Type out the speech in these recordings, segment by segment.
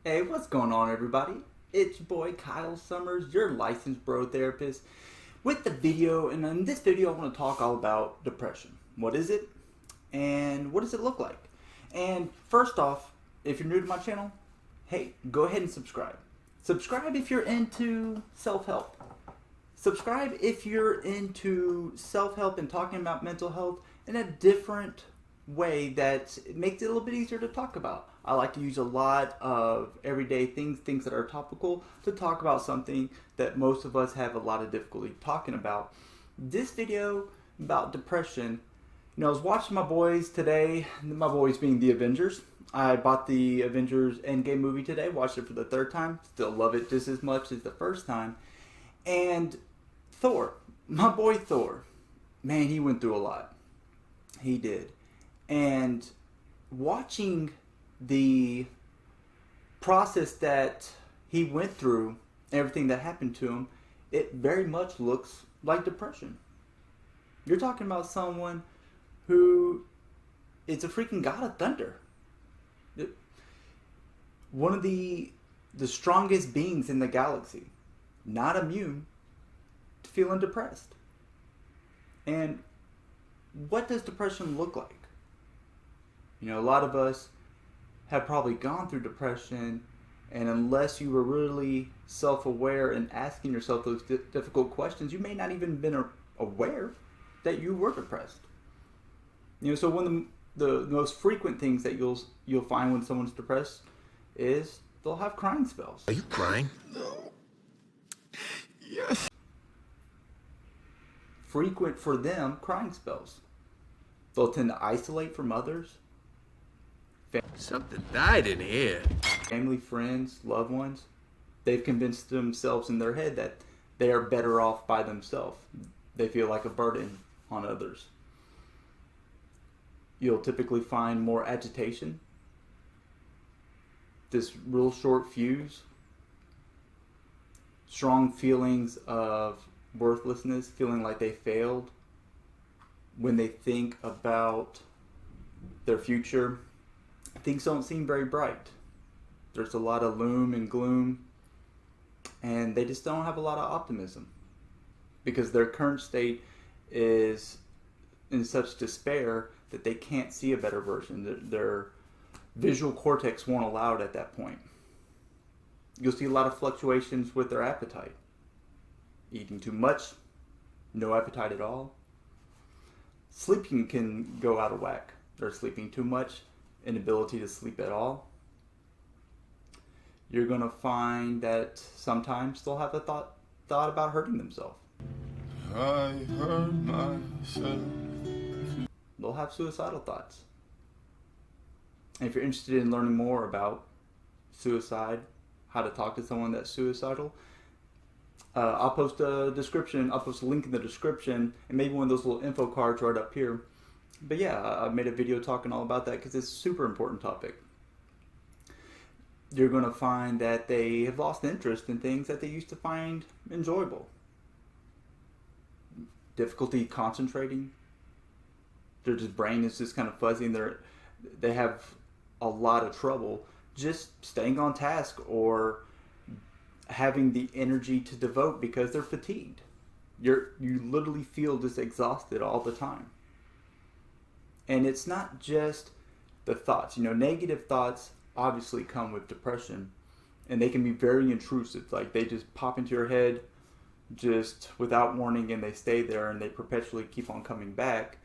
Hey, what's going on, everybody? It's your boy Kyle Summers, your licensed bro therapist, with the video. And in this video, I want to talk all about depression. What is it, and what does it look like? And first off, if you're new to my channel, hey, go ahead and subscribe. Subscribe if you're into self-help. Subscribe if you're into self-help and talking about mental health in a different way that makes it a little bit easier to talk about. I like to use a lot of everyday things that are topical, to talk about something that most of us have a lot of difficulty talking about. This video about depression, I was watching my boys today, my boys being the Avengers. I bought the Avengers End Game movie today, watched it for the third time, still love it just as much as the first time. And Thor, my boy Thor, man, he went through a lot. He did. And watching the process that he went through, everything that happened to him, it very much looks like depression. You're talking about someone who is a freaking god of thunder. One of the strongest beings in the galaxy, not immune to feeling depressed. And what does depression look like? A lot of us have probably gone through depression, and unless you were really self-aware and asking yourself those difficult questions, you may not even been aware that you were depressed. So one of the most frequent things that you'll find when someone's depressed is they'll have crying spells. Are you crying? No. Yes. Frequent for them crying spells. They'll tend to isolate from others. Something died in here. Family, friends, loved ones. They've convinced themselves in their head that they are better off by themselves. They feel like a burden on others. You'll typically find more agitation, this real short fuse, strong feelings of worthlessness, feeling like they failed when they think about their future. Things don't seem very bright. There's a lot of gloom and gloom, and they just don't have a lot of optimism because their current state is in such despair that they can't see a better version. Their visual cortex won't allow it at that point. You'll see a lot of fluctuations with their appetite. Eating too much, no appetite at all. Sleeping can go out of whack. They're sleeping too much, inability to sleep at all. You're going to find that sometimes they'll have a thought about hurting themselves. I hurt myself. They'll have suicidal thoughts. And if you're interested in learning more about suicide, how to talk to someone that's suicidal, I'll post a description. I'll post a link in the description, and maybe one of those little info cards right up here. But yeah, I made a video talking all about that because it's a super important topic. You're going to find that they have lost interest in things that they used to find enjoyable. Difficulty concentrating. Their brain is just kind of fuzzy, and they have a lot of trouble just staying on task or having the energy to devote because they're fatigued. You literally feel just exhausted all the time. And it's not just the thoughts. Negative thoughts obviously come with depression, and they can be very intrusive. Like, they just pop into your head just without warning, and they stay there, and they perpetually keep on coming back.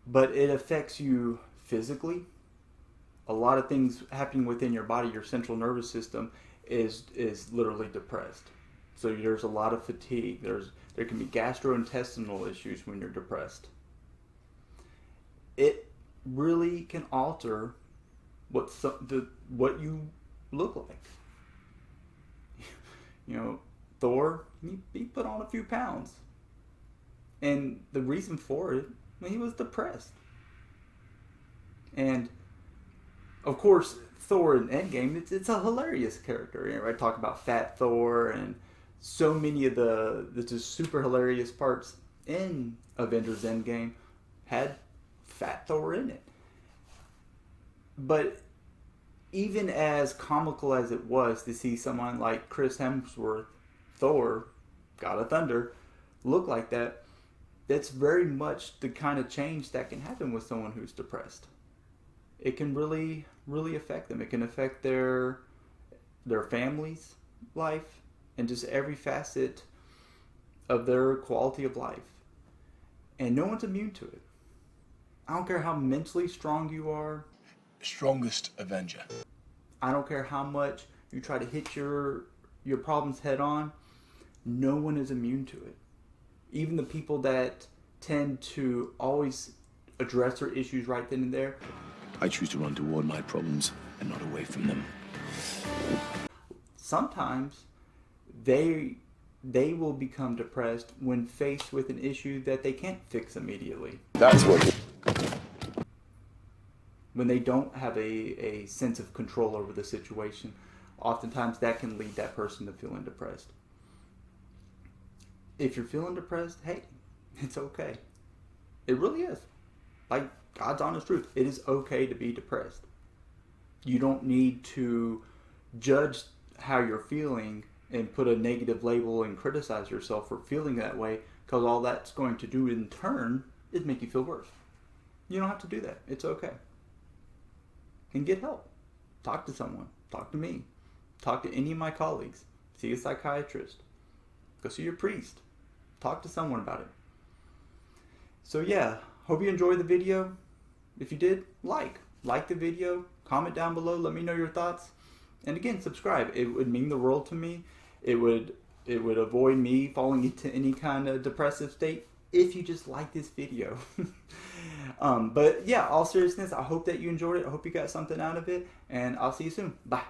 But it affects you physically. A lot of things happening within your body. Your central nervous system is literally depressed. So there's a lot of fatigue. There can be gastrointestinal issues when you're depressed. It really can alter what you look like. Thor, he put on a few pounds, and the reason for it, he was depressed. And of course, Thor in Endgame, it's a hilarious character. I talk about Fat Thor, and so many of the just super hilarious parts in Avengers End Game had Fat Thor in it. But even as comical as it was to see someone like Chris Hemsworth, Thor, God of Thunder, look like that, that's very much the kind of change that can happen with someone who's depressed. It can really, really affect them. It can affect their family's life and just every facet of their quality of life. And no one's immune to it. I don't care how mentally strong you are. Strongest Avenger. I don't care how much you try to hit your problems head on. No one is immune to it. Even the people that tend to always address their issues right then and there. I choose to run toward my problems and not away from them. Sometimes they will become depressed when faced with an issue that they can't fix immediately. That's what. When they don't have a sense of control over the situation, oftentimes that can lead that person to feeling depressed. If you're feeling depressed, hey, it's okay. It really is. Like God's honest truth. It is okay to be depressed. You don't need to judge how you're feeling and put a negative label and criticize yourself for feeling that way, because all that's going to do in turn is make you feel worse. You don't have to do that. It's okay. And get help. Talk to someone. Talk to me. Talk to any of my colleagues. See a psychiatrist. Go see your priest. Talk to someone about it. So yeah, hope you enjoyed the video. If you did, like the video, comment down below, let me know your thoughts. And again, subscribe. It would mean the world to me. It would avoid me falling into any kind of depressive state if you just like this video. But yeah, all seriousness, I hope that you enjoyed it. I hope you got something out of it. And I'll see you soon. Bye.